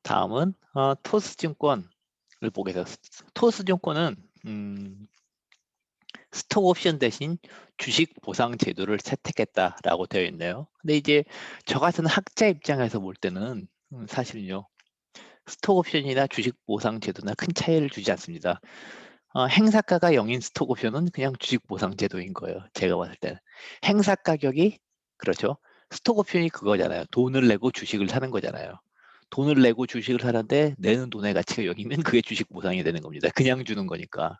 다음은 토스증권을 보겠습니다. 토스증권은 스톡옵션 대신 주식 보상 제도를 채택했다라고 되어 있네요. 근데 이제 저 같은 학자 입장에서 볼 때는 사실은요, 스톡옵션이나 주식 보상 제도나 큰 차이를 주지 않습니다. 행사가가 0인 스톡옵션은 그냥 주식 보상 제도인 거예요. 제가 봤을 때는. 행사 가격이, 그렇죠. 스톡옵션이 그거잖아요. 돈을 내고 주식을 사는 거잖아요. 돈을 내고 주식을 사는데 내는 돈의 가치가 0이면 그게 주식 보상이 되는 겁니다. 그냥 주는 거니까.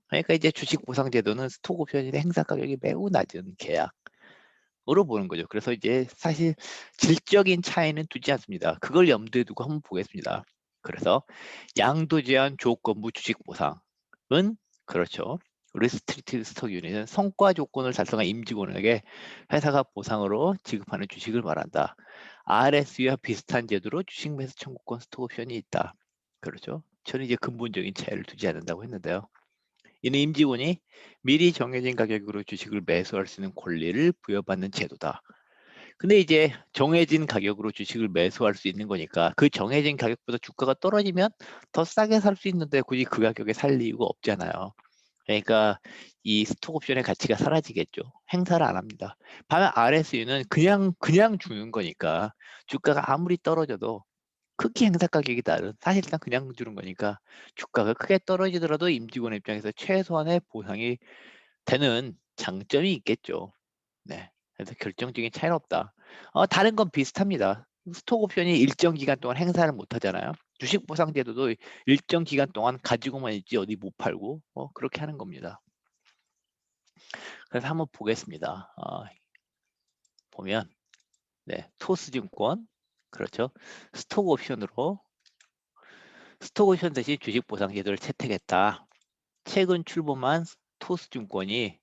그러니까 이제 주식 보상 제도는 스톡옵션이나 행사 가격이 매우 낮은 계약으로 보는 거죠. 그래서 이제 사실 질적인 차이는 두지 않습니다. 그걸 염두에 두고 한번 보겠습니다. 그래서 양도 제한 조건부 주식 보상은, 그렇죠, 리스트릭티드 스톡 유닛은 성과 조건을 달성한 임직원에게 회사가 보상으로 지급하는 주식을 말한다. RSU와 비슷한 제도로 주식 매수 청구권 스톡옵션이 있다. 그렇죠. 저는 이제 근본적인 차이를 두지 않는다고 했는데요. 이는 임직원이 미리 정해진 가격으로 주식을 매수할 수 있는 권리를 부여받는 제도다. 근데 이제 정해진 가격으로 주식을 매수할 수 있는 거니까 그 정해진 가격보다 주가가 떨어지면 더 싸게 살 수 있는데 굳이 그 가격에 살 이유가 없잖아요. 그러니까 이 스톡 옵션의 가치가 사라지겠죠. 행사를 안 합니다. 반면 RSU는 그냥 주는 거니까 주가가 아무리 떨어져도 크게 행사 가격이 다른, 사실상 그냥 주는 거니까 주가가 크게 떨어지더라도 임직원 입장에서 최소한의 보상이 되는 장점이 있겠죠. 네. 그래서 결정적인 차이는 없다. 다른 건 비슷합니다. 스톡 옵션이 일정 기간 동안 행사를 못 하잖아요. 주식 보상 제도도 일정 기간 동안 가지고만 있지 어디 못 팔고 그렇게 하는 겁니다. 그래서 한번 보겠습니다. 보면 토스증권, 그렇죠. 스톡 옵션으로 스톡 옵션 대신 주식 보상 제도를 채택했다. 최근 출범한 토스증권이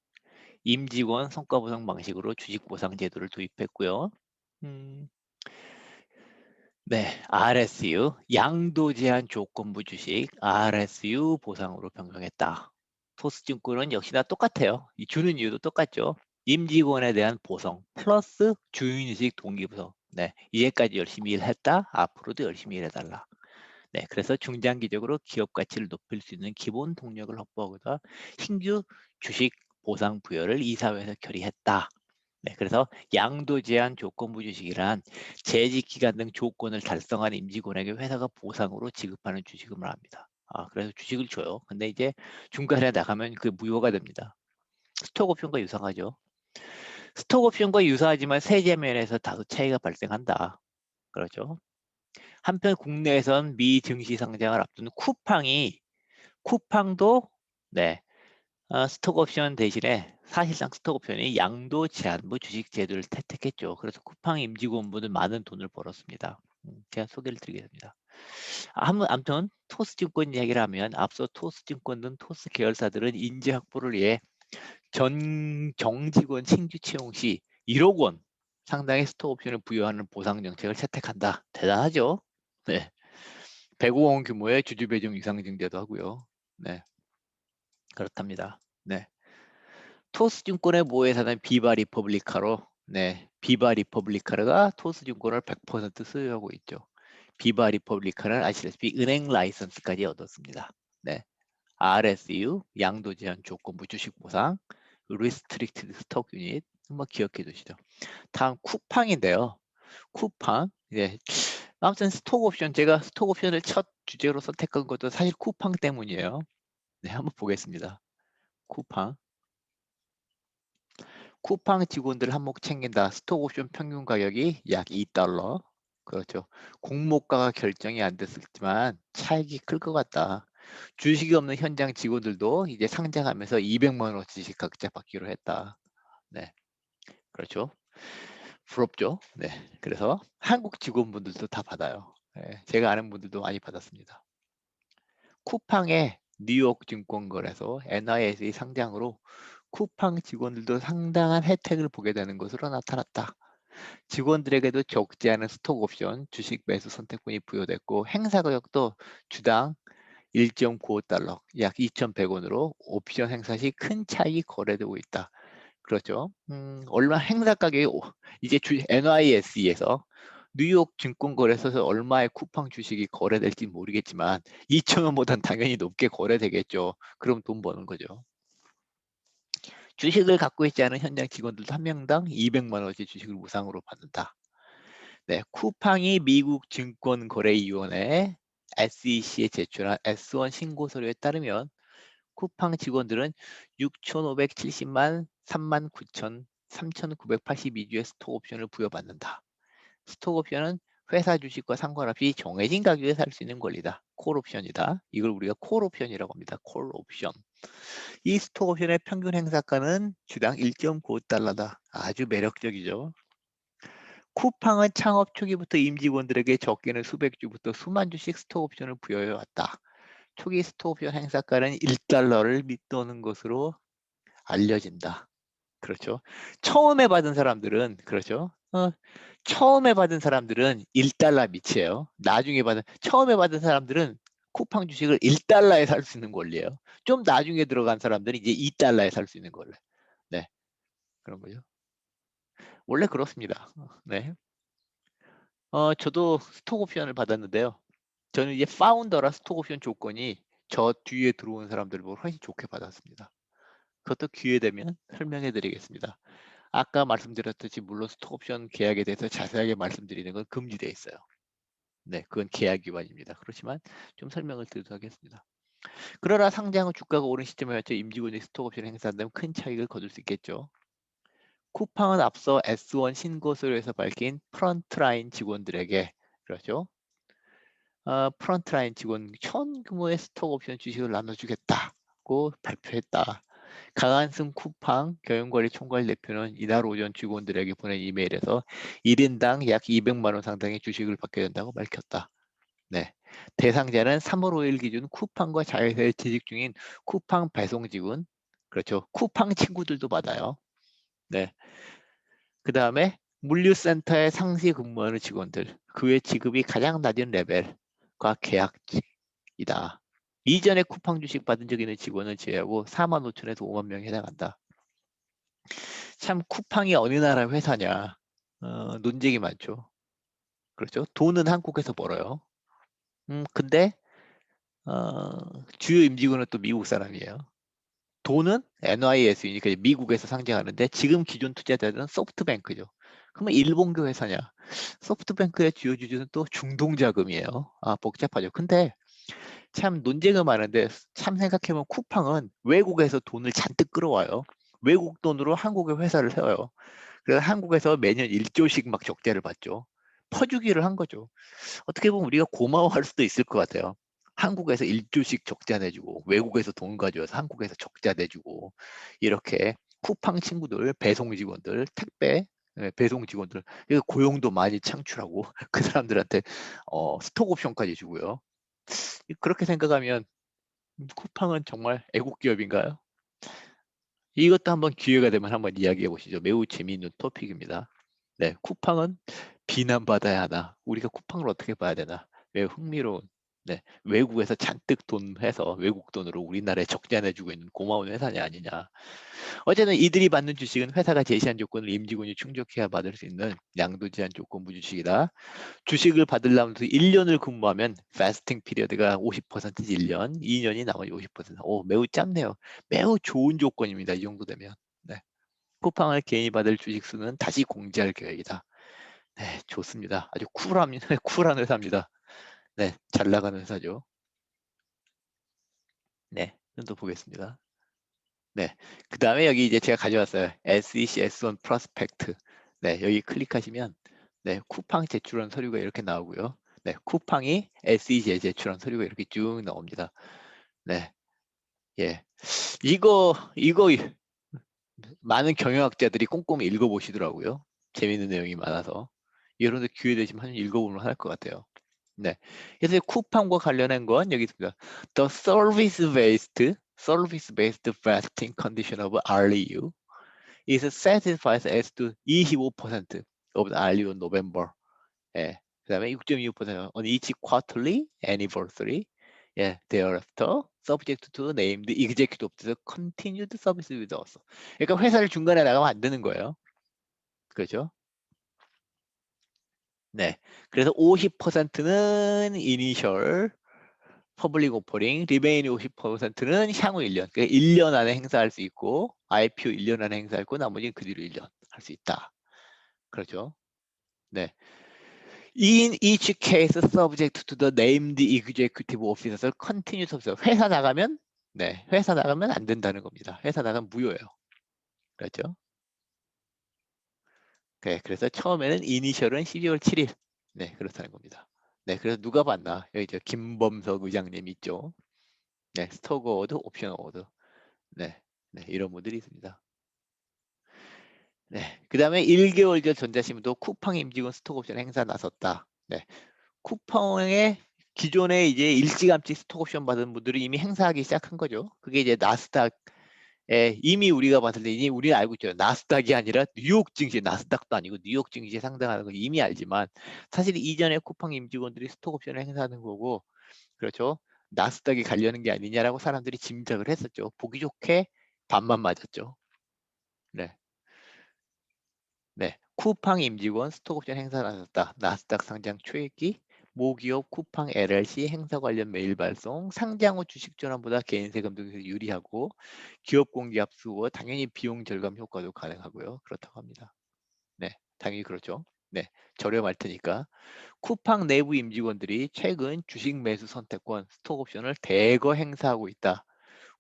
임직원 성과 보상 방식으로 주식 보상 제도를 도입했고요. 음, RSU, 양도 제한 조건부 주식 RSU 보상으로 변경했다. 토스증권은 역시나 똑같아요. 이 주는 이유도 똑같죠. 임직원에 대한 보상 플러스 주인의식 동기부여. 이제까지 열심히 일했다. 앞으로도 열심히 일해달라. 그래서 중장기적으로 기업 가치를 높일 수 있는 기본 동력을 확보하고자 신규 주식 보상 부여를 이사회에서 결의했다. 그래서 양도 제한 조건부 주식이란 재직 기간 등 조건을 달성한 임직원에게 회사가 보상으로 지급하는 주식을 말합니다. 그래서 주식을 줘요. 근데 이제 중간에 나가면 그 무효가 됩니다. 스톡 옵션과 유사하죠. 스톡 옵션과 유사하지만 세제 면에서 다소 차이가 발생한다. 그렇죠. 한편 국내에선 미증시 상장을 앞둔 쿠팡도 스톡 옵션 대신에 사실상 스톡 옵션이 양도 제한부 주식 제도를 채택했죠. 그래서 쿠팡 임직원분은 많은 돈을 벌었습니다. 제가 소개를 드리겠습니다. 아무튼 토스증권 이야기를 하면 앞서 토스증권 등 토스 계열사들은 인재 확보를 위해 전 정직원 신규 채용 시 1억 원 상당의 스톡 옵션을 부여하는 보상 정책을 채택한다. 대단하죠? 네. 105억 원 규모의 주주 배정 이상 증대도 하고요. 그렇답니다. 토스증권의 모회사는 비바 리퍼블리카가 토스증권을 100% 소유하고 있죠. 비바 리퍼블리카는 아시다시피 은행 라이선스까지 얻었습니다. RSU, 양도 제한 조건부 주식 보상, 리스트릭티드 스톡 유닛 한번 기억해 두시죠. 다음 쿠팡인데요. 쿠팡, 아무튼 스톡 옵션, 제가 스톡 옵션을 첫 주제로 선택한 것도 사실 쿠팡 때문이에요. 한번 보겠습니다. 쿠팡 직원들 한몫 챙긴다. 스톡 옵션 평균 가격이 약 $2. 그렇죠. 공모가가 결정이 안 됐었지만 차익이 클 것 같다. 주식이 없는 현장 직원들도 이제 상장하면서 200만 원씩 각자 받기로 했다. 그렇죠. 부럽죠. 그래서 한국 직원분들도 다 받아요. 제가 아는 분들도 많이 받았습니다. 쿠팡의 뉴욕 증권거래소 NYSE 상장으로 쿠팡 직원들도 상당한 혜택을 보게 되는 것으로 나타났다. 직원들에게도 적지 않은 스톡 옵션, 주식 매수 선택권이 부여됐고 행사 가격도 주당 1.95달러, 약 2,100원으로 옵션 행사 시 큰 차익이 거래되고 있다. 그렇죠. 얼마 행사 가격이 이제 NYSE에서 뉴욕 증권거래소에서 얼마의 쿠팡 주식이 거래될지 모르겠지만 2,000원보단 당연히 높게 거래되겠죠. 그럼 돈 버는 거죠. 주식을 갖고 있지 않은 현장 직원들도 한 명당 200만 원어치 주식을 무상으로 받는다. 네, 쿠팡이 미국 증권거래위원회 SEC에 제출한 S1 신고 서류에 따르면 쿠팡 직원들은 6,570만 39,3,982주의 스톡 옵션을 부여받는다. 스톡 옵션은 회사 주식과 상관없이 정해진 가격에 살 수 있는 권리다. 콜 옵션이다. 이걸 우리가 콜 옵션이라고 합니다. 콜 옵션. 이 스톡 옵션의 평균 행사가는 주당 1.95달러다. 아주 매력적이죠. 쿠팡은 창업 초기부터 임직원들에게 적게는 수백 주부터 수만 주씩 스톡 옵션을 부여해 왔다. 초기 스톡 옵션 행사가는 1달러를 밑도는 것으로 알려진다. 그렇죠. 처음에 받은 사람들은 그렇죠. 처음에 받은 사람들은 1달러 밑이에요. 나중에 받은 처음에 받은 사람들은 쿠팡 주식을 1달러에 살 수 있는 권리예요. 좀 나중에 들어간 사람들은 이제 2달러에 살 수 있는 권리. 네, 그런 거죠. 원래 그렇습니다. 네. 저도 스톡 옵션을 받았는데요. 저는 이제 파운더라 스톡 옵션 조건이 저 뒤에 들어온 사람들보다 훨씬 좋게 받았습니다. 그것도 기회 되면 설명해 드리겠습니다. 아까 말씀드렸듯이 물론 스톡 옵션 계약에 대해서 자세하게 말씀드리는 건 금지되어 있어요. 네, 그건 계약 위반입니다. 그렇지만 좀 설명을 드리도록 하겠습니다. 그러나 상장 후 주가가 오른 시점에 맞춰 임직원이 스톡 옵션을 행사한다면 큰 차익을 거둘 수 있겠죠. 쿠팡은 앞서 S1 신고서류에서 밝힌 프런트라인 직원들에게 그렇죠. 프런트라인 직원 천 규모의 스톡 옵션 주식을 나눠주겠다고 발표했다. 강한승 쿠팡 경영관리 총괄 대표는 이날 오전 직원들에게 보낸 이메일에서 1인당 약 200만 원 상당의 주식을 받게 된다고 밝혔다. 네. 대상자는 3월 5일 기준 쿠팡과 자회사에 재직 중인 쿠팡 배송 직원, 그렇죠. 쿠팡 친구들도 받아요. 네. 그 다음에 물류센터에 상시 근무하는 직원들, 그 외 지급이 가장 낮은 레벨과 계약직이다. 이전에 쿠팡 주식 받은 적 있는 직원을 제외하고 4만 5천에서 5만 명에 해당한다. 참 쿠팡이 어느 나라 회사냐 논쟁이 많죠. 그렇죠. 돈은 한국에서 벌어요. 근데 주요 임직원은 또 미국 사람이에요. 돈은 NYS니까 미국에서 상장하는데 지금 기존 투자자들은 소프트뱅크죠. 그러면 일본교 회사냐? 소프트뱅크의 주요 주주는 또 중동자금이에요. 복잡하죠. 근데 참 논쟁은 많은데 참 생각해보면 쿠팡은 외국에서 돈을 잔뜩 끌어와요. 외국 돈으로 한국의 회사를 세워요. 그래서 한국에서 매년 1조씩 막 적자를 받죠. 퍼주기를 한 거죠. 어떻게 보면 우리가 고마워할 수도 있을 것 같아요. 한국에서 1조씩 적자 내주고 외국에서 돈 가져와서 한국에서 적자 내주고 이렇게 쿠팡 친구들, 배송 직원들, 택배 배송 직원들 고용도 많이 창출하고 그 사람들한테 스톡 옵션까지 주고요. 그렇게 생각하면 쿠팡은 정말 애국 기업인가요? 이것도 한번 기회가 되면 한번 이야기해 보시죠. 매우 재미있는 토픽입니다. 네, 쿠팡은 비난받아야 하나? 우리가 쿠팡을 어떻게 봐야 되나? 매우 흥미로운. 네, 외국에서 잔뜩 돈 해서 외국 돈으로 우리나라에 적자 내주고 있는 고마운 회사냐 아니냐. 어쨌든 이들이 받는 주식은 회사가 제시한 조건을 임직원이 충족해야 받을 수 있는 양도 제한 조건부 주식이다. 주식을 받으려면 1년을 근무하면 패스팅 피리어드가 50%지 1년, 2년이 나머지 50%. 매우 짧네요. 매우 좋은 조건입니다. 이 정도 되면. 네. 쿠팡을 개인이 받을 주식 수는 다시 공지할 계획이다. 네, 좋습니다. 아주 쿨합니다. 쿨한 회사입니다. 네, 잘 나가는 회사죠. 네, 좀 더 보겠습니다. 네, 그 다음에 여기 이제 제가 가져왔어요. SEC S1 프로스펙트. 네, 여기 클릭하시면 네, 쿠팡 제출한 서류가 이렇게 나오고요. 네, 쿠팡이 SEC에 제출한 서류가 이렇게 쭉 나옵니다. 네, 예, 이거 많은 경영학자들이 꼼꼼히 읽어보시더라고요. 재밌는 내용이 많아서 여러분들 기회 되시면 한번 읽어보면 할 것 같아요. 네, 그래서 쿠팡과 관련한 건 여기 있습니다. The service-based vesting condition of REU is satisfied as to 25% of the REU November. 예, 그다음에 6.25% on each quarterly anniversary. 예, thereafter subject to named executive officer continued service with us. 그러니까 회사를 중간에 나가면 안 되는 거예요. 그렇죠? 네. 그래서 50%는 이니셜 퍼블릭 오퍼링, 리메이닝 50%는 향후 1년. 그러니까 1년 안에 행사할 수 있고, IPO 1년 안에 행사할 거 나머지는 그 뒤로 1년 할 수 있다. 그렇죠. 네. In each case subject to the named executive officer continuous observe. 회사 나가면 네, 회사 나가면 안 된다는 겁니다. 회사 나가면 무효예요. 그렇죠? 네, 그래서 처음에는 이니셜은 12월 7일. 네, 그렇다는 겁니다. 네, 그래서 누가 봤나? 여기 저 김범석 의장님 있죠. 네, 스톡 어워드, 옵션 어워드. 네, 네, 이런 분들이 있습니다. 네, 그 다음에 1개월 전 전자신문도 쿠팡 임직원 스톡옵션 행사 나섰다. 네, 쿠팡에 기존에 이제 일찌감치 스톡옵션 받은 분들이 이미 행사하기 시작한 거죠. 그게 이제 나스닥에 이미 우리가 봤을 때 이미 우리는 알고 있죠. 나스닥이 아니라 뉴욕 증시, 나스닥도 아니고 뉴욕 증시에 상당하는 걸 이미 알지만 사실 이전에 쿠팡 임직원들이 스톡옵션을 행사하는 거고 그렇죠. 나스닥이 가려는 게 아니냐라고 사람들이 짐작을 했었죠. 보기 좋게 반만 맞았죠. 네. 네, 쿠팡 임직원 스톡옵션 행사를 하셨다. 나스닥 상장 초액기, 모기업 쿠팡 LLC 행사 관련 메일 발송, 상장 후 주식 전환보다 개인 세금 등에서 유리하고 기업 공개 합수 후 당연히 비용 절감 효과도 가능하고요. 그렇다고 합니다. 네, 당연히 그렇죠. 네, 저렴할 테니까. 쿠팡 내부 임직원들이 최근 주식 매수 선택권 스톡옵션을 대거 행사하고 있다.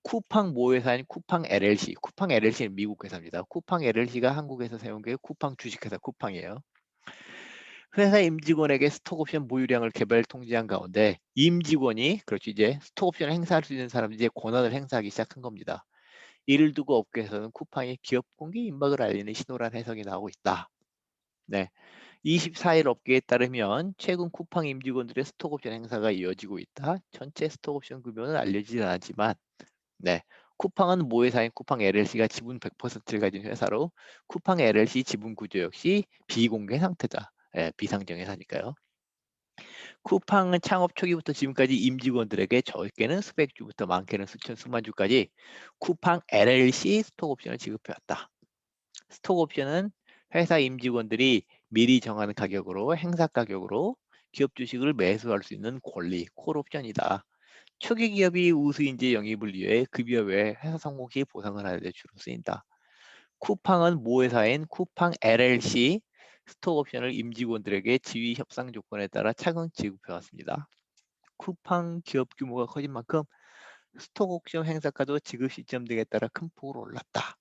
쿠팡 모회사인 쿠팡 LLC, 쿠팡 LLC는 미국 회사입니다. 쿠팡 LLC가 한국에서 세운 게 쿠팡 주식회사 쿠팡이에요. 회사 임직원에게 스톡옵션 보유량을 개별 통지한 가운데 임직원이 그렇지 이제 스톡옵션을 행사할 수 있는 사람이 이제 권한을 행사하기 시작한 겁니다. 이를 두고 업계에서는 쿠팡이 기업 공개 임박을 알리는 신호란 해석이 나오고 있다. 네. 24일 업계에 따르면 최근 쿠팡 임직원들의 스톡옵션 행사가 이어지고 있다. 전체 스톡옵션 규모는 알려지지 않았지만 네. 쿠팡은 모회사인 쿠팡 LLC가 지분 100%를 가진 회사로 쿠팡 LLC 지분 구조 역시 비공개 상태다. 예, 비상장 회사니까요. 쿠팡은 창업 초기부터 지금까지 임직원들에게 적게는 수백 주부터 많게는 수천 수만 주까지 쿠팡 LLC 스톡 옵션을 지급해왔다. 스톡 옵션은 회사 임직원들이 미리 정하는 가격으로 행사 가격으로 기업 주식을 매수할 수 있는 권리 콜 옵션이다. 초기 기업이 우수인재 영입을 위해 급여 외 회사 성공 시 보상을 하는 데 주로 쓰인다. 쿠팡은 모회사인 쿠팡 LLC 스톡 옵션을 임직원들에게 지위 협상 조건에 따라 차근 지급해 왔습니다. 쿠팡 기업 규모가 커진 만큼 스톡 옵션 행사가도 지급 시점 등에 따라 큰 폭으로 올랐다.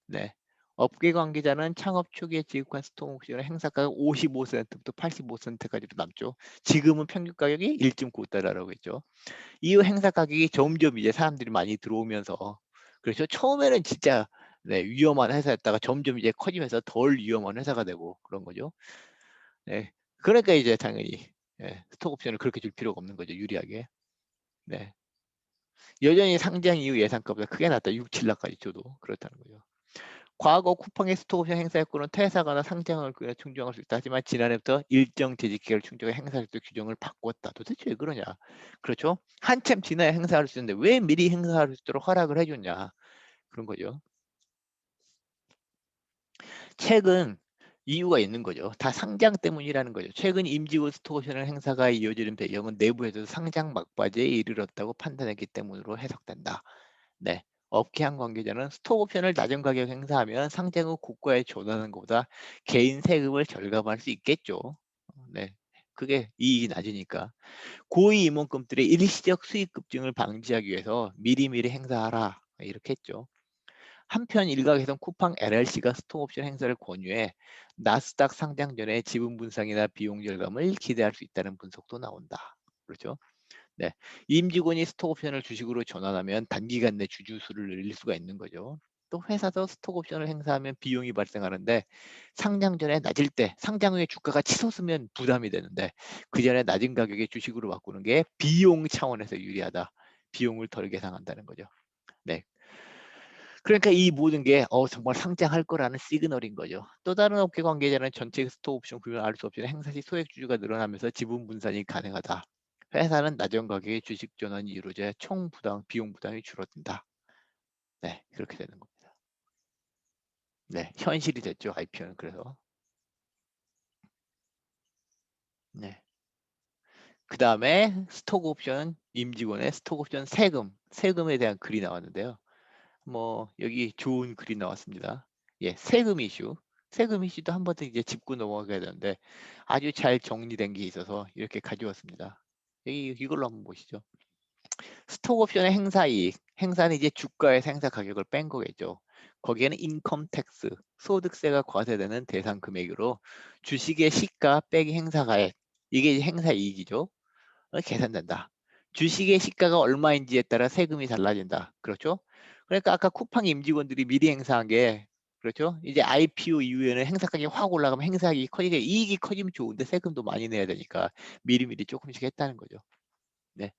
네. 업계 관계자는 창업 초기에 지급한 스톡 옵션의 행사가가 55센트부터 85센트까지로 남죠. 지금은 평균 가격이 1.9달러라고 했죠. 이후 행사 가격이 점점 이제 사람들이 많이 들어오면서 그렇죠. 처음에는 진짜 네, 위험한 회사였다가 점점 이제 커지면서 덜 위험한 회사가 되고 그런 거죠. 네. 그러니까 이제 당연히 예, 스톡 옵션을 그렇게 줄 필요가 없는 거죠. 유리하게. 네. 여전히 상장 이후 예상가보다 크게 낮다. 6, 7라까지 줘도 그렇다는 거죠. 과거 쿠팡의 스톡 옵션 행사 요건은 퇴사거나 상장을 충족할 수 있다. 하지만 지난해부터 일정 재직 기간을 충족해 행사할 수 규정을 바꿨다. 도대체 왜 그러냐? 그렇죠? 한참 지나야 행사할 수 있는데 왜 미리 행사할 수 있도록 허락을 해줬냐? 그런 거죠. 최근 이유가 있는 거죠. 다 상장 때문이라는 거죠. 최근 임직원 스톡옵션 행사가 이어지는 배경은 내부에서 상장 막바지에 이르렀다고 판단했기 때문으로 해석된다. 네. 업계 한 관계자는 스톡옵션을 낮은 가격 행사하면 상장 후 고가에 전환하는 것보다 개인 세금을 절감할 수 있겠죠. 네. 그게 이익이 낮으니까. 고위 임원급들의 일시적 수익 급증을 방지하기 위해서 미리미리 행사하라. 이렇게 했죠. 한편 일각에선 쿠팡 LLC가 스톡옵션 행사를 권유해 나스닥 상장 전에 지분 분산이나 비용 절감을 기대할 수 있다는 분석도 나온다. 그렇죠? 네. 임직원이 스톡옵션을 주식으로 전환하면 단기간 내 주주 수를 늘릴 수가 있는 거죠. 또 회사도 스톡옵션을 행사하면 비용이 발생하는데 상장 전에 낮을 때 상장 후에 주가가 치솟으면 부담이 되는데 그 전에 낮은 가격에 주식으로 바꾸는 게 비용 차원에서 유리하다. 비용을 덜 계상한다는 거죠. 네. 그러니까 이 모든 게 정말 상장할 거라는 시그널인 거죠. 또 다른 업계 관계자는 전체 스톡 옵션 구현 알수 없이 행사 시 소액 주주가 늘어나면서 지분 분산이 가능하다. 회사는 낮은 가격의 주식 전환이 이루어져야 총 부담, 비용 부담이 줄어든다. 네, 그렇게 되는 겁니다. 네, 현실이 됐죠, IPO는 그래서. 네. 그다음에 스톡 옵션 임직원의 스톡 옵션 세금에 대한 글이 나왔는데요. 뭐 여기 좋은 글이 나왔습니다. 예, 세금 이슈. 세금 이슈도 한 번 더 이제 짚고 넘어가야 되는데 아주 잘 정리된 게 있어서 이렇게 가져왔습니다. 여기 이걸로 한번 보시죠. 스톡 옵션의 행사 이익. 행사는 이제 주가에서 행사 가격을 뺀 거겠죠. 거기에는 인컴 텍스, 소득세가 과세되는 대상 금액으로 주식의 시가 빼기 행사 가액. 이게 이제 행사 이익이죠. 계산된다. 주식의 시가가 얼마인지에 따라 세금이 달라진다. 그렇죠? 그러니까 아까 쿠팡 임직원들이 미리 행사한 게 그렇죠? 이제 IPO 이후에는 행사 가격이 확 올라가면 행사이익이 커지게 이익이 커지면 좋은데 세금도 많이 내야 되니까 미리미리 조금씩 했다는 거죠. 네.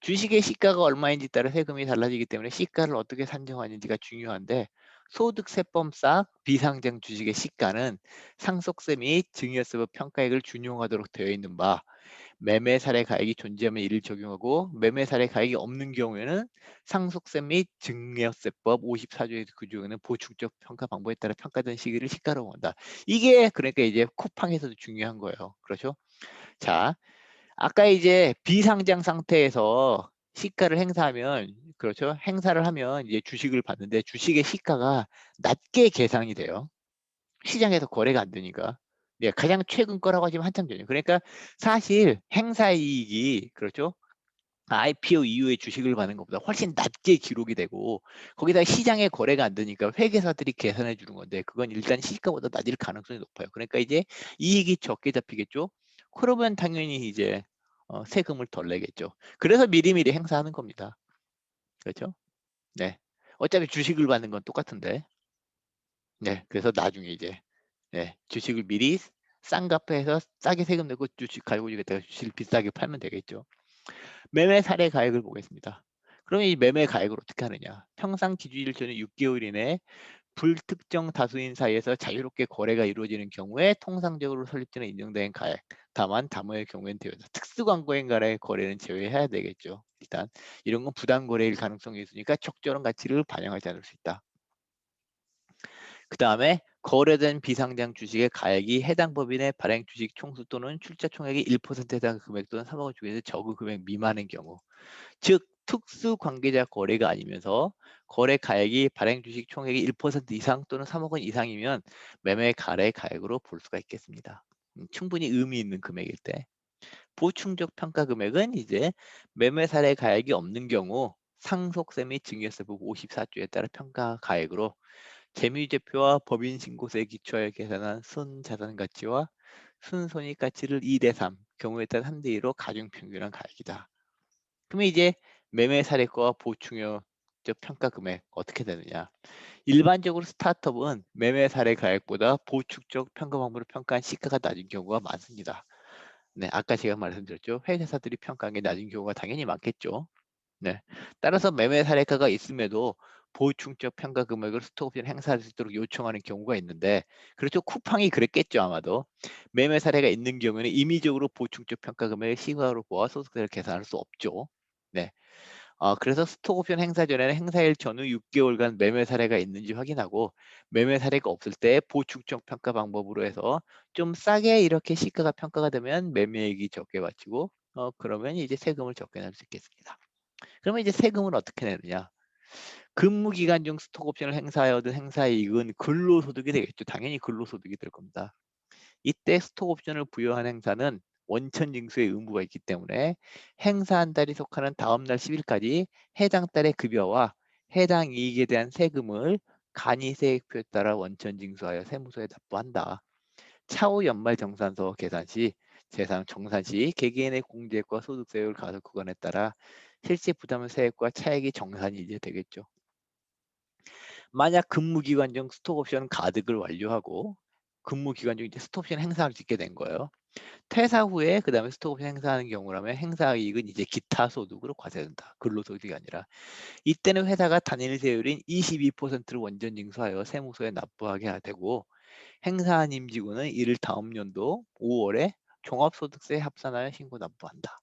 주식의 시가가 얼마인지 따라 세금이 달라지기 때문에 시가를 어떻게 산정하는지가 중요한데 소득세법상 비상장 주식의 시가는 상속세 및 증여세법 평가액을 준용하도록 되어 있는 바 매매 사례 가액이 존재하면 이를 적용하고 매매 사례 가액이 없는 경우에는 상속세 및 증여세법 54조의 그 중에는 보충적 평가 방법에 따라 평가된 시기를 시가로 본다. 이게 그러니까 이제 쿠팡에서도 중요한 거예요. 그렇죠? 자, 아까 이제 비상장 상태에서 시가를 행사하면 그렇죠? 행사를 하면 이제 주식을 받는데 주식의 시가가 낮게 계상이 돼요. 시장에서 거래가 안 되니까. 네, 가장 최근 거라고 하지만 한참 전이에요. 그러니까 사실 행사 이익이 그렇죠? IPO 이후에 주식을 받는 것보다 훨씬 낮게 기록이 되고 거기다 시장에 거래가 안 되니까 회계사들이 계산해 주는 건데 그건 일단 시가보다 낮을 가능성이 높아요. 그러니까 이제 이익이 적게 잡히겠죠. 그러면 당연히 이제 세금을 덜 내겠죠. 그래서 미리미리 행사하는 겁니다. 그렇죠? 네. 어차피 주식을 받는 건 똑같은데. 네. 그래서 나중에 이제 네, 주식을 미리 싼 값에 해서 싸게 세금 내고 주식 가지고 있다가 주식을 비싸게 팔면 되겠죠. 매매 사례 가액을 보겠습니다. 그러면 이 매매 가액을 어떻게 하느냐? 평상 기준일 전에 6개월 이내에 불특정 다수인 사이에서 자유롭게 거래가 이루어지는 경우에 통상적으로 설립되는 인정된 가액. 다만 다모의 경우에는 되어서 특수 광고인 간의 거래는 제외해야 되겠죠. 일단 이런 건 부당 거래일 가능성이 있으니까 적절한 가치를 반영하지 않을 수 있다. 그 다음에 거래된 비상장 주식의 가액이 해당 법인의 발행 주식 총수 또는 출자 총액의 1%에 해당 금액 또는 3억 중에서 적은 금액 미만인 경우 즉 특수 관계자 거래가 아니면서 거래 가액이 발행 주식 총액의 1% 이상 또는 3억 원 이상이면 매매 가래 가액으로 볼 수가 있겠습니다. 충분히 의미 있는 금액일 때 보충적 평가 금액은 이제 매매 사례 가액이 없는 경우 상속세 및 증여세법 54조에 따라 평가 가액으로 재무제표와 법인 신고세에 기초하여 계산한 순자산 가치와 순손익 가치를 2대 3, 경우에 따라 3대 2로 가중 평균한 가액이다. 그러면 이제 매매 사례가와 보충적 평가 금액 어떻게 되느냐? 일반적으로 스타트업은 매매 사례 가액보다 보충적 평가 방법으로 평가한 시가가 낮은 경우가 많습니다. 네, 아까 제가 말씀드렸죠. 회계사들이 평가한 게 낮은 경우가 당연히 많겠죠. 네. 따라서 매매 사례가가 있음에도 보충적 평가 금액을 스톡옵션 행사할 수 있도록 요청하는 경우가 있는데 그렇죠. 쿠팡이 그랬겠죠 아마도. 매매 사례가 있는 경우에는 임의적으로 보충적 평가 금액을 시가로 보아 소득세를 계산할 수 없죠. 네. 그래서 스톡옵션 행사 전에는 행사일 전후 6개월간 매매 사례가 있는지 확인하고 매매 사례가 없을 때 보충적 평가 방법으로 해서 좀 싸게 이렇게 시가가 평가가 되면 매매액이 적게 바치고 그러면 이제 세금을 적게 낼 수 있겠습니다. 그러면 이제 세금을 어떻게 내느냐? 근무 기간 중 스톡 옵션을 행사하여 얻은 행사이익은 근로소득이 되겠죠. 당연히 근로소득이 될 겁니다. 이때 스톡 옵션을 부여한 행사는 원천 징수의 의무가 있기 때문에 행사한 달이 속하는 다음 날 10일까지 해당 달의 급여와 해당 이익에 대한 세금을 간이세액표에 따라 원천 징수하여 세무서에 납부한다. 차후 연말 정산서 계산 시 재산 정산 시 개개인의 공제액과 소득세율 가속 구간에 따라 실제 부담 세액과 차액이 정산이 이제 되겠죠. 만약 근무 기간 중 스톡 옵션 가득을 완료하고 근무 기간 중 이제 스톡 옵션 행사를 짓게 된 거예요. 퇴사 후에 그다음에 스톡 옵션 행사하는 경우라면 행사 이익은 이제 기타 소득으로 과세된다. 근로소득이 아니라. 이때는 회사가 단일 세율인 22%를 원전 징수하여 세무서에 납부하게 되고 행사한 임직원은 이를 다음 연도 5월에 종합소득세 합산하여 신고 납부한다.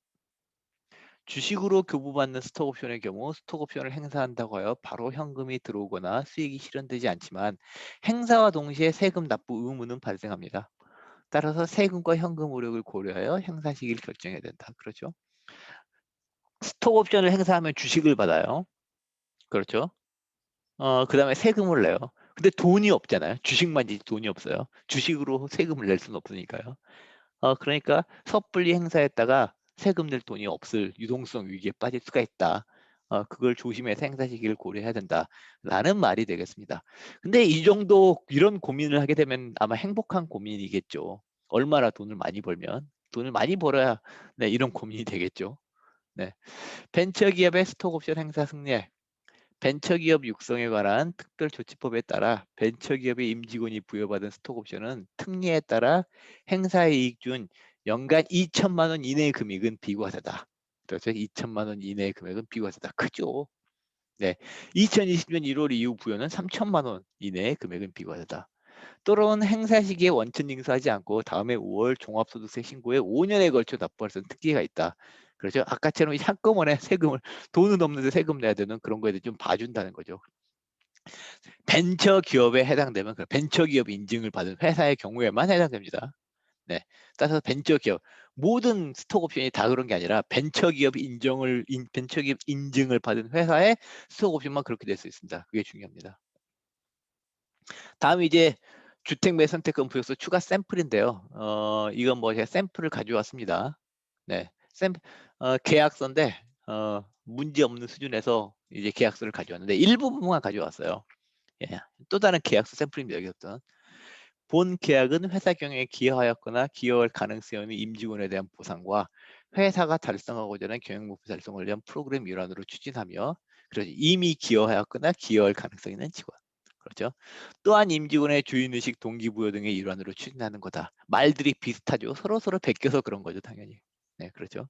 주식으로 교부받는 스톡옵션의 경우 스톡옵션을 행사한다고 하여 바로 현금이 들어오거나 수익이 실현되지 않지만 행사와 동시에 세금 납부 의무는 발생합니다. 따라서 세금과 현금 흐름을 고려하여 행사 시기를 결정해야 된다. 그렇죠? 스톡 옵션을 행사하면 주식을 받아요. 그렇죠? 그다음에 세금을 내요. 근데 돈이 없잖아요. 주식만 있지 돈이 없어요. 주식으로 세금을 낼 수는 없으니까요. 그러니까 섣불리 행사했다가 세금 낼 돈이 없을 유동성 위기에 빠질 수가 있다. 그걸 조심해서 행사 시기를 고려해야 된다라는 말이 되겠습니다. 근데 이 정도 이런 고민을 하게 되면 아마 행복한 고민이겠죠. 얼마나 돈을 많이 벌면 돈을 많이 벌어야 네, 이런 고민이 되겠죠. 네. 벤처기업의 스톡옵션 행사 승례. 벤처기업 육성에 관한 특별조치법에 따라 벤처기업의 임직원이 부여받은 스톡옵션은 특례에 따라 행사의 이익 중 연간 2천만 원 이내의 금액은 비과세다. 그렇죠? 2천만 원 이내의 금액은 비과세다. 크죠? 네. 2020년 1월 이후 부여는 3천만 원 이내의 금액은 비과세다. 또는 행사 시기에 원천 징수하지 않고 다음해 5월 종합소득세 신고에 5년에 걸쳐 납부할 수 있는 특기가 있다. 그렇죠? 아까처럼 한꺼번에 세금을 돈은 없는데 세금 내야 되는 그런 거에 대해 좀 봐준다는 거죠. 벤처 기업에 해당되면 그 벤처 기업 인증을 받은 회사의 경우에만 해당됩니다. 네. 따라서 벤처 기업 모든 스톡 옵션이 다 그런 게 아니라 벤처 기업 벤처 기업 인증을 받은 회사의 스톡 옵션만 그렇게 될 수 있습니다. 그게 중요합니다. 다음 이제 주택 매 선택권 부여서 추가 샘플인데요. 이건 뭐 제가 샘플을 가져왔습니다. 네, 계약서인데 문제 없는 수준에서 이제 계약서를 가져왔는데 일부분만 가져왔어요. 예, 또 다른 계약서 샘플입니다. 여기서부터. 본 계약은 회사 경영에 기여하였거나 기여할 가능성이 있는 임직원에 대한 보상과 회사가 달성하고자 하는 경영 목표 달성을 위한 프로그램 일환으로 추진하며 그렇죠. 이미 기여하였거나 기여할 가능성이 있는 직원. 그렇죠. 또한 임직원의 주인의식 동기부여 등의 일환으로 추진하는 거다. 말들이 비슷하죠. 서로 베껴서 그런 거죠. 당연히. 네, 그렇죠.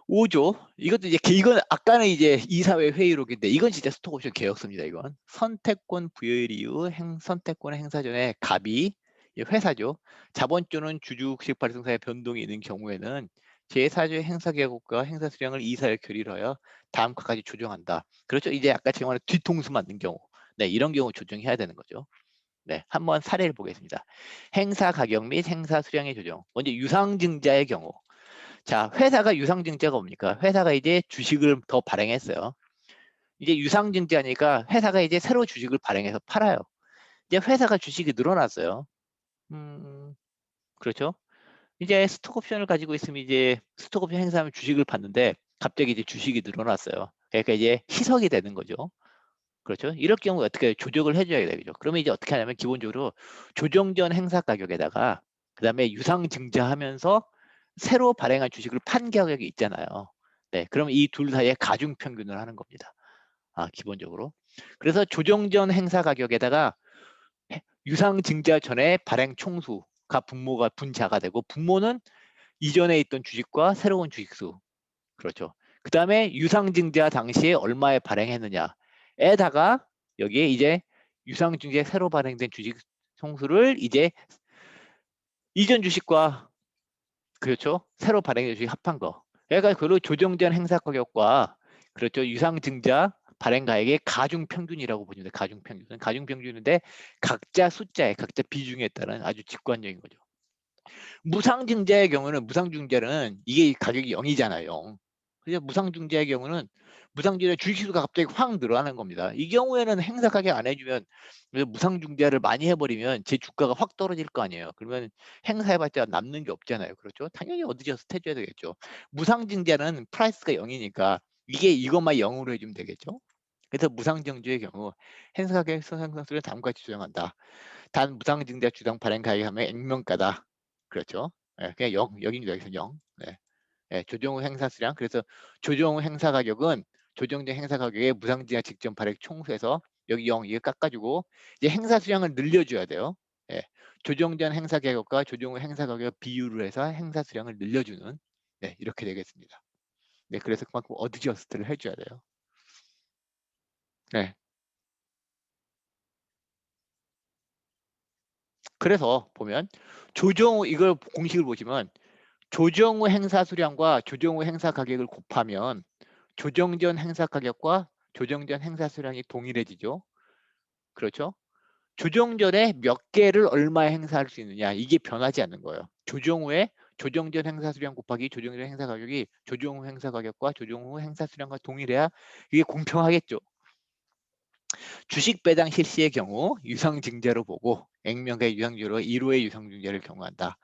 5조. 이것도 이제 이건 아까는 이제 이사회 회의록인데 이건 진짜 스톡옵션 개혁서입니다. 이건 선택권 부여일 이후 선택권 행사 전에 갑이 회사죠. 자본주는 주주식 발생사의 변동이 있는 경우에는 제4조의 행사 계획과 행사 수량을 이사회 결의하여 다음과 같이 조정한다. 그렇죠. 이제 아까 제가 말한 뒤통수 맞는 경우, 네 이런 경우 조정해야 되는 거죠. 네, 한번 사례를 보겠습니다. 행사 가격 및 행사 수량의 조정. 먼저 유상증자의 경우. 자, 회사가 유상증자가 뭡니까? 회사가 이제 주식을 더 발행했어요. 이제 유상증자니까 회사가 이제 새로 주식을 발행해서 팔아요. 이제 회사가 주식이 늘어났어요. 그렇죠? 이제 스톡옵션을 가지고 있으면 이제 스톡옵션 행사하면 주식을 받는데 갑자기 이제 주식이 늘어났어요. 그러니까 이제 희석이 되는 거죠. 그렇죠? 이럴 경우에 어떻게 조정을 해줘야 되겠죠. 그러면 이제 어떻게 하냐면 기본적으로 조정 전 행사 가격에다가 그다음에 유상 증자하면서 새로 발행한 주식을 판 가격이 있잖아요. 네, 그러면 이 둘 사이에 가중 평균을 하는 겁니다. 기본적으로. 그래서 조정 전 행사 가격에다가 유상 증자 전에 발행 총수가 분모가 분자가 되고 분모는 이전에 있던 주식과 새로운 주식수. 그렇죠. 그 다음에 유상증자 당시에 얼마에 발행했느냐에다가 여기에 이제 유상증자에 새로 발행된 주식 총수를 이제 이전 주식과 그렇죠. 새로 발행된 주식 합한 거. 그러니까 그걸로 조정된 행사 가격과 그렇죠. 유상증자 발행 가액의 가중 평균이라고 보시면 돼요. 가중 평균. 가중 평균인데 각자 숫자에 각자 비중에 따른 아주 직관적인 거죠. 무상증자의 경우는 무상증자는 이게 가격이 0이잖아요. 0. 그래서 무상증자의 경우는 무상증자 주식수가 갑자기 확 늘어나는 겁니다. 이 경우에는 행사 가격 안 해주면 무상증자를 많이 해버리면 제 주가가 확 떨어질 거 아니에요. 그러면 행사해봤자 남는 게 없잖아요. 그렇죠? 당연히 어디저서 해줘야 되겠죠. 무상증자는 프라이스가 0이니까 이게 이것만 0으로 해주면 되겠죠. 그래서 무상증자의 경우 행사 가격 상승률을 다음과 같이 조정한다. 단 무상증자 주당 발행 가격하면 액면가다. 그렇죠. 예, 그냥 0, 여기는 여기서 0. 네. 예, 조정 후 행사 수량. 그래서 조정 후 행사 가격은 조정된 행사 가격에 무상증자 직전 발행 총수에서 여기 0 이거 깎아주고 이제 행사 수량을 늘려줘야 돼요. 예, 조정된 행사 가격과 조정 후 행사 가격 비율을 해서 행사 수량을 늘려주는 네, 이렇게 되겠습니다. 네, 그래서 그만큼 어드저스트를 해줘야 돼요. 네. 그래서 보면 조정 후 이걸 공식을 보시면 조정 후 행사 수량과 조정 후 행사 가격을 곱하면 조정 전 행사 가격과 조정 전 행사 수량이 동일해지죠. 그렇죠? 조정 전에 몇 개를 얼마에 행사할 수 있느냐 이게 변하지 않는 거예요. 조정 후에 조정 전 행사 수량 곱하기 조정 전 행사 가격이 조정 후 행사 가격과 조정 후 행사 수량과 동일해야 이게 공평하겠죠. 주식 배당 실시의 경우 유상증자로 보고 액면가의 유상증자로 1호의 유상증자를 경고한다.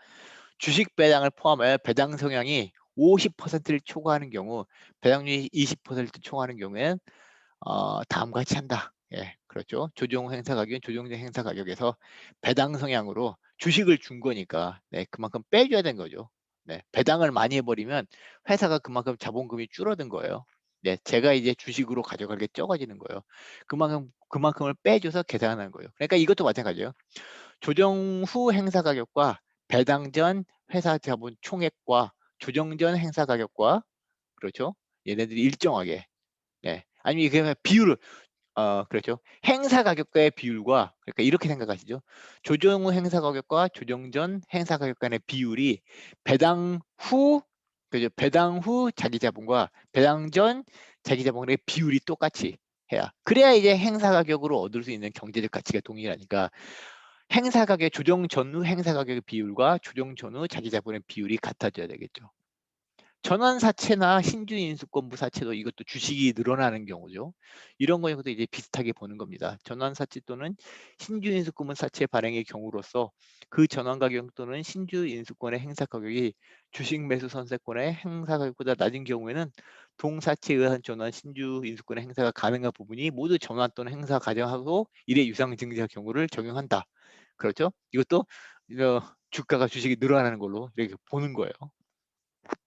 주식 배당을 포함하여 배당 성향이 50%를 초과하는 경우 배당률이 20% 초과하는 경우에는 다음과 같이 한다. 예, 그렇죠. 조정 후 행사 가격은 조정 전 행사 가격에서 배당 성향으로 주식을 준 거니까 네, 그만큼 빼줘야 되는 거죠. 네, 배당을 많이 해버리면 회사가 그만큼 자본금이 줄어든 거예요. 네, 제가 이제 주식으로 가져갈 게 적어지는 거예요. 그만큼을 빼줘서 계산하는 거예요. 그러니까 이것도 마찬가지예요. 조정 후 행사 가격과 배당 전 회사 자본 총액과 조정 전 행사 가격과 그렇죠. 얘네들이 일정하게 아니면 이게 그냥 비율을 그렇죠. 행사 가격과의 비율과 그러니까 이렇게 생각하시죠. 조정 후 행사 가격과 조정 전 행사 가격 간의 비율이 배당 후 그죠. 배당 후 자기 자본과 배당 전 자기 자본의 비율이 똑같이 해야 그래야 이제 행사 가격으로 얻을 수 있는 경제적 가치가 동일하니까 행사 가격 조정 전후 행사 가격의 비율과 조정 전후 자기 자본의 비율이 같아져야 되겠죠. 전환사채나 신주인수권부 사채도 이것도 주식이 늘어나는 경우죠. 이런 거에서도 이제 비슷하게 보는 겁니다. 전환사채 또는 신주인수권부 사채 발행의 경우로서 그 전환가격 또는 신주인수권의 행사가격이 주식 매수 선세권의 행사가격보다 낮은 경우에는 동사채에 의한 전환 신주인수권의 행사가 가능한 부분이 모두 전환 또는 행사 가정하고 일의 유상증자 경우를 적용한다. 그렇죠? 이것도 주가가 주식이 늘어나는 걸로 이렇게 보는 거예요.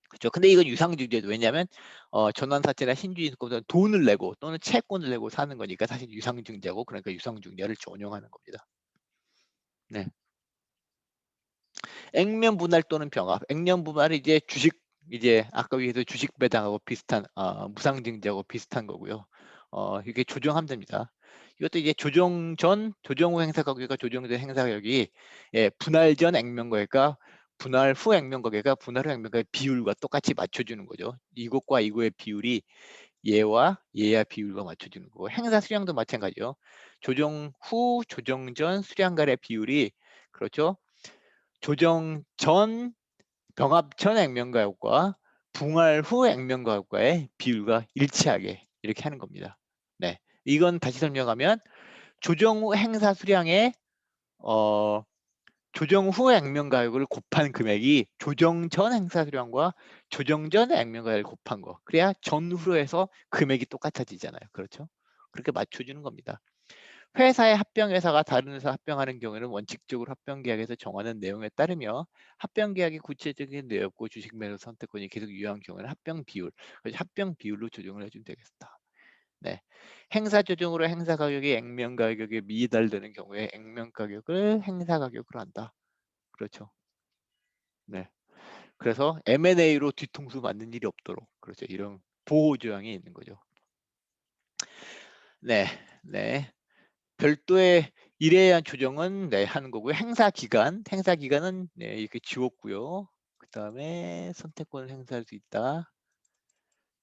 그죠. 근데 이건 유상증자죠. 왜냐하면 전환사채나 신주인수권보다는 돈을 내고 또는 채권을 내고 사는 거니까 사실 유상증자고 그러니까 유상증자를 전용하는 겁니다. 네. 액면 분할 또는 병합. 액면 분할은 이제 주식 이제 아까 위에서 주식 배당하고 비슷한 무상증자하고 비슷한 거고요. 이게 조정하면 됩니다. 이것도 이제 조정 전, 조정 후 행사 가격과 조정 전 행사 가격이 분할 전 액면 가격과 분할 후 액면 가격과 분할 후 액면 가격 비율과 똑같이 맞춰주는 거죠. 이것과 이거의 비율이 얘와 얘와 비율과 맞춰주는 거고 행사 수량도 마찬가지죠. 조정 후, 조정 전 수량 간의 비율이 그렇죠. 조정 전 병합 전 액면가격과 분할 후 액면가격과의 비율과 일치하게 이렇게 하는 겁니다. 네, 이건 다시 설명하면 조정 후 행사 수량의 조정 후 액면가격을 곱한 금액이 조정 전 행사 수량과 조정 전 액면가격을 곱한 거. 그래야 전후로 해서 금액이 똑같아지잖아요. 그렇죠? 그렇게 맞춰주는 겁니다. 회사의 합병회사가 다른 회사 합병하는 경우에는 원칙적으로 합병계약에서 정하는 내용에 따르며 합병계약의 구체적인 내용과 주식 매수 선택권이 계속 유효한 경우에는 합병 비율, 합병 비율로 조정을 해주면 되겠다. 네, 행사 조정으로 행사 가격이 액면 가격에 미달되는 경우에 액면 가격을 행사 가격으로 한다. 그렇죠. 네, 그래서 M&A로 뒤통수 맞는 일이 없도록 그렇죠. 이런 보호 조항이 있는 거죠. 네, 네. 별도의 일에 대한 조정은 하는 거고요. 행사 기간은 이렇게 지웠고요. 그 다음에 선택권을 행사할 수 있다.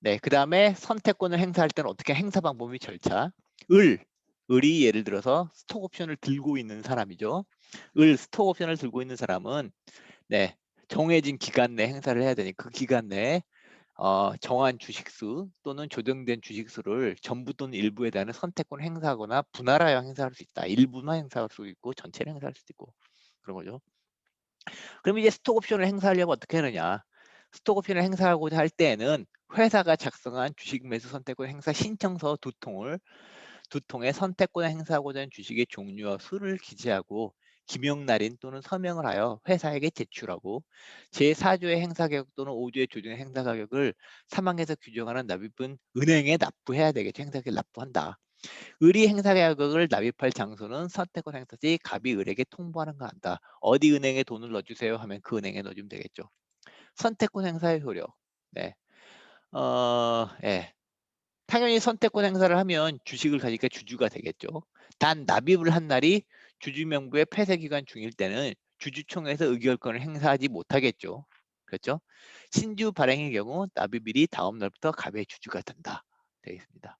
네, 그 다음에 선택권을 행사할 때는 어떻게 행사 방법 및 절차. 을이 예를 들어서 스톡 옵션을 들고 있는 사람이죠. 스톡 옵션을 들고 있는 사람은 정해진 기간 내 행사를 해야 되니 그 기간 내에 정한 주식수 또는 조정된 주식수를 전부 또는 일부에 대한 선택권 행사하거나 분할하여 행사할 수 있다. 일부만 행사할 수 있고 전체를 행사할 수도 있고 그런 거죠. 그럼 이제 스톡 옵션을 행사하려면 어떻게 하느냐? 스톡 옵션을 행사하고자 할 때에는 회사가 작성한 주식 매수 선택권 행사 신청서 두 통에 선택권을 행사하고자 하는 주식의 종류와 수를 기재하고 기명 날인 또는 서명을 하여 회사에게 제출하고 제4조의 행사 가격 또는 5조의 조정 행사 가격을 사망에서 규정하는 납입은 은행에 납부해야 되겠죠. 행사 가격을 납부한다. 을이 행사 가격을 납입할 장소는 선택권 행사 시 갑이 을에게 통보하는 거 한다. 어디 은행에 돈을 넣어주세요 하면 그 은행에 넣어주면 되겠죠. 선택권 행사의 효력. 네. 예. 당연히 선택권 행사를 하면 주식을 가지니까 주주가 되겠죠. 단 납입을 한 날이 주주 명부의 폐쇄 기간 중일 때는 주주총회에서 의결권을 행사하지 못하겠죠. 그렇죠? 신주 발행의 경우 납입일이 다음 날부터 갑의 주주가 된다. 되겠습니다.